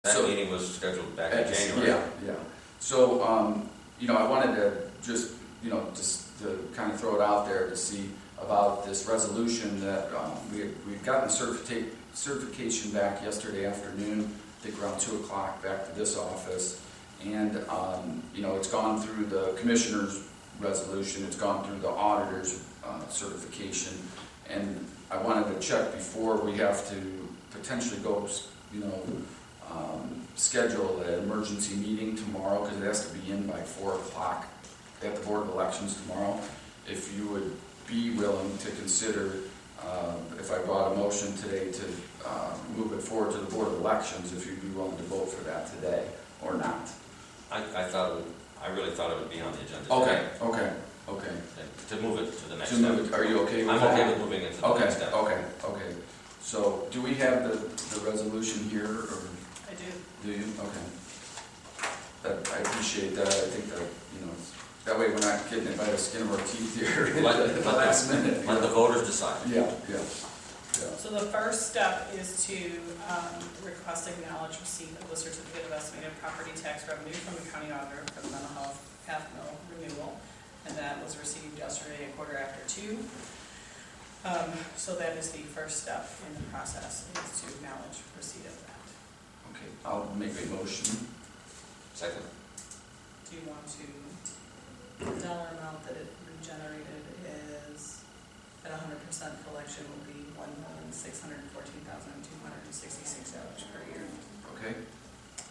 That meeting was scheduled back in January. Yeah. So, I wanted to just to kind of throw it out there to see about this resolution that we've gotten certification back yesterday afternoon, I think around 2 o'clock, back to this office. And, it's gone through the commissioner's resolution, it's gone through the auditor's certification. And I wanted to check before we have to potentially go, schedule an emergency meeting tomorrow, because it has to be in by 4 o'clock at the Board of Elections tomorrow. If you would be willing to consider, if I brought a motion today to move it forward to the Board of Elections, if you'd be willing to vote for that today or not. I really thought it would be on the agenda. Okay. To move it to the next To step. move it, are you okay with I'm that? okay with moving it to the next step. Okay. So, do we have the resolution here, or I do. do you? Okay. I appreciate that. I think that, that way we're not getting it by the skin of our teeth here at the last minute. Let the voters decide. Yeah. So the first step is to request acknowledge receipt of the certificate of estimated property tax revenue from the county auditor for the mental health half mil renewal. And that was received yesterday at 2:15. So that is the first step in the process, is to acknowledge receipt of that. Okay, I'll make a motion. Second. Do you want to, the dollar amount that it regenerated is at 100% collection will be $1,614,266 per year. Okay.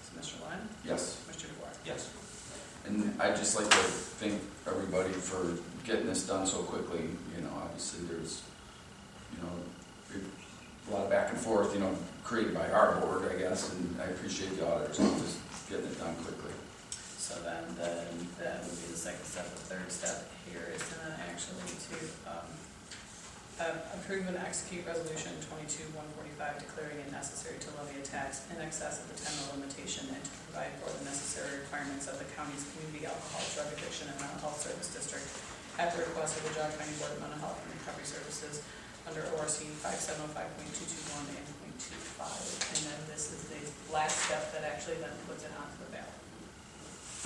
So Mr. Lyon? Yes. Mr. DeWart? Yes. And I'd just like to thank everybody for getting this done so quickly. Obviously there's, a lot of back and forth, created by our board, I guess, and I appreciate the auditors just getting it done quickly. So then that would be the second step. The third step here is then actually to approve and execute resolution 22-145 declaring it necessary to levy a tax in excess of the 10-mil limitation and to provide for the necessary requirements of the county's community alcohol, drug addiction, and mental health service district at the request of the Jog County Board of Mental Health and Recovery Services under ORC 5705.221 and .25. And then this is the last step that actually then puts it onto the ballot.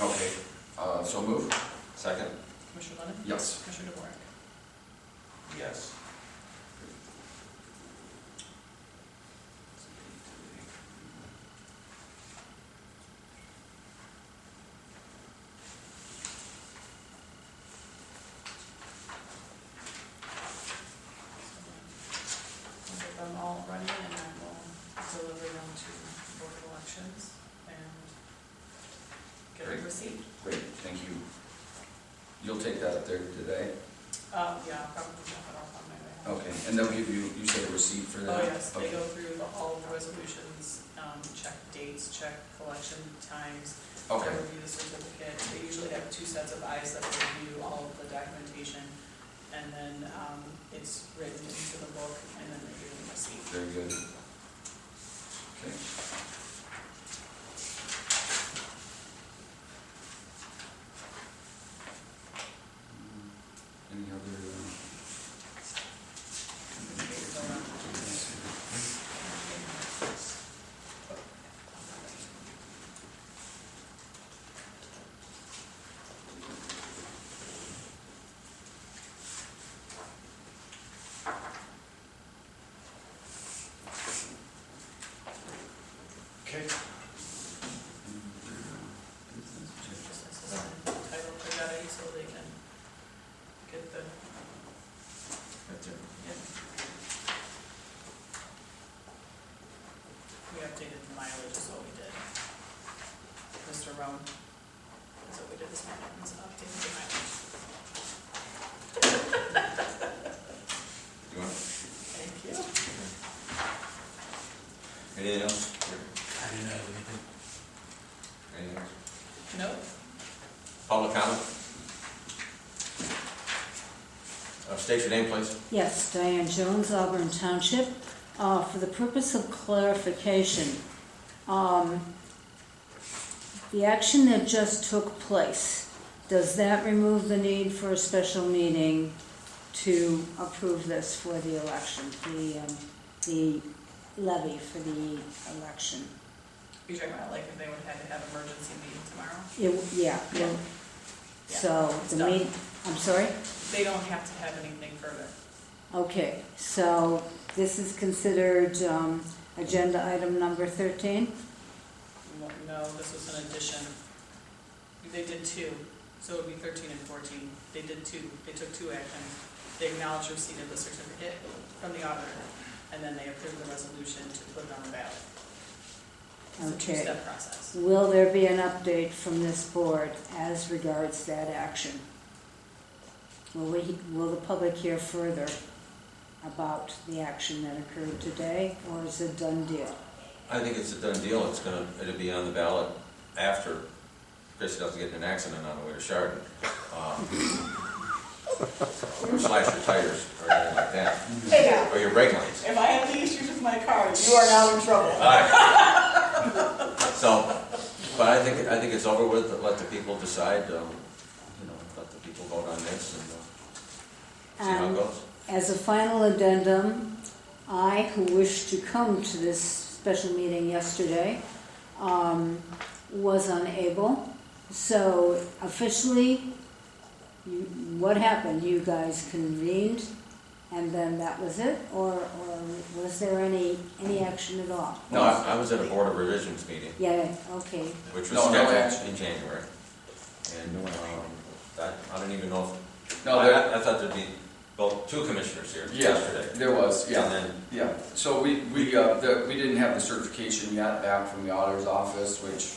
Okay, so move? Second. Commissioner Lennon? Yes. Commissioner DeWart? Yes. I'll get them all running and then we'll deliver them to Board of Elections and get a Great. receipt. Great, thank you. You'll take that up there today? Yeah, I'll probably drop it off on my way home. Okay, and they'll give you said a receipt for that? Oh, yes, they Okay. go through all of the resolutions, check dates, check collection times, Okay, review the certificate. They usually have 2 sets of eyes that review all of the documentation, and then it's written into the book, and then they give them a receipt. very good. Okay. Any other? Okay. This is title Pagani, so they can get the, yeah. We updated the mileage, is what we did. Mr. Roan, that's what we did this morning, is updated the mileage. You want? Thank you. Anything else? I didn't have anything. Anything else? Nope. Public comment? State your name, please. Yes, Diane Jones, Auburn Township. For the purpose of clarification, the action that just took place, does that remove the need for a special meeting to approve this for the election, the levy for the election? You're talking about like if they would have had to have emergency meeting tomorrow? Yeah, Yeah. so It's the done. I'm sorry? They don't have to have anything further. Okay, so this is considered agenda item number 13? No, this was an addition. They did two, so it would be 13 and 14. They did two, they took two actions. They acknowledged receipt of the certificate from the auditor, and then they approved the resolution to put it on the ballot. It's a Okay. two-step process. Will there be an update from this board as regards that action? Will the public hear further about the action that occurred today, or is it a done deal? I think it's a done deal. It'll be on the ballot after Chrissy doesn't get in an accident on the way to Chardon. Slash your tires or anything like that, Hey now, or your brake lines. if I have any issues with my car, you are now in trouble. So, but I think it's over with. Let the people decide. Let the people vote on this and see how it And goes. as a final addendum, I, who wished to come to this special meeting yesterday, was unable. So officially, what happened? You guys convened, and then that was it? Or was there any action at all? No, I was at a Board of Revisions meeting, Yeah, okay. which was No scheduled action. in January. And I don't even know if, No, there, I thought there'd be two commissioners here yeah, yesterday. there was, yeah. And then, Yeah, so we didn't have the certification yet back from the auditor's office, which,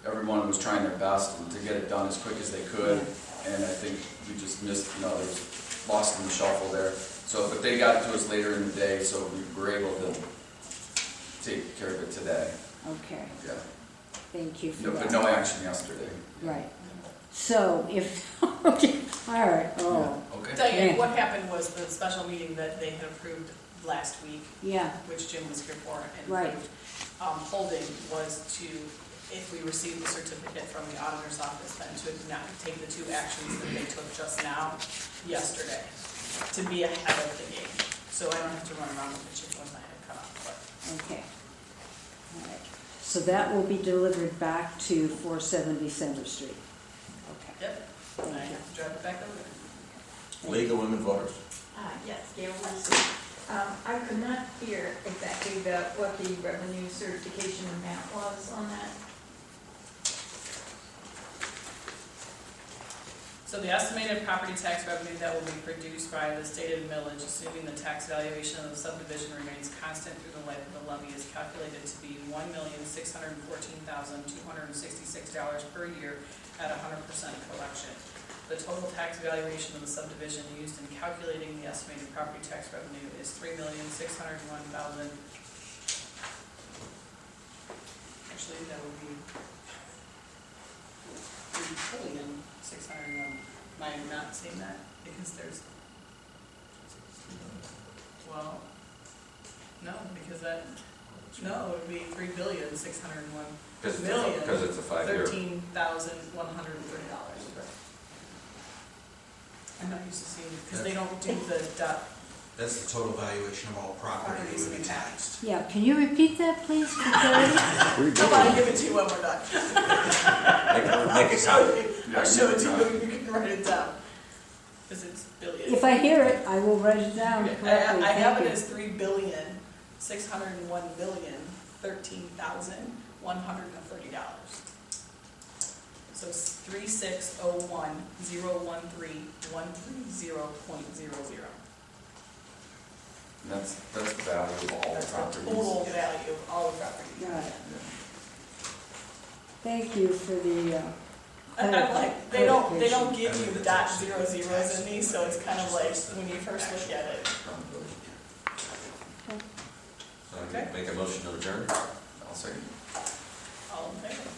everyone was trying their best to get it done as quick as they could. And I think we just missed, there was lost in the shuffle there. So, but they got it to us later in the day, so we were able to take care of it today. Okay, Yeah, thank you for no, that. but no action yesterday. Right. So if, okay, all right, oh, Okay. Tell you, Yeah. what happened was the special meeting that they had approved last week, yeah, which Jim was here for, and Right. approved, holding was to, if we received the certificate from the auditor's office, then to not take the two actions that they took just now, yesterday, to be ahead of the game. So I don't have to run around with the chicken with my head cut off, but okay. All right. So that will be delivered back to 470 Center Street. Okay. yep, and I Thank you. have to drive it back over there. League of Women Voters. Yes, Gail Wesley. I could not hear exactly what the revenue certification amount was on that. So the estimated property tax revenue that will be produced by the stated millage, assuming the tax valuation of the subdivision remains constant through the life of the levy, is calculated to be $1,614,266 per year at 100% collection. The total tax valuation of the subdivision used in calculating the estimated property tax revenue is $3,601,000. Actually, that would be $3,601,000. Am I not saying that? Because there's, well, no, because that, no, it would be $3,601,000,000. Because it's a 5-year. $13,130. I'm not used to seeing, because they don't do the dot. That's the total valuation of all property that would be taxed. Yeah, can you repeat that, please, for clarity? How about I give it to you when we're done? Make it count. I'll show it to you, you can write it down. Because it's billion. If I hear it, I will write it down Okay, correctly, I have thank it you. as $3,601,013,130. So it's 3601013,130.00. That's the value of all That's the properties. total value of all the property. Got it. Thank you for the, And I'm like, they don't clarification. give you dot zero zeros in these, so it's kind of like, when you first look at it. So I make a motion to adjourn. I'll say. All in favor?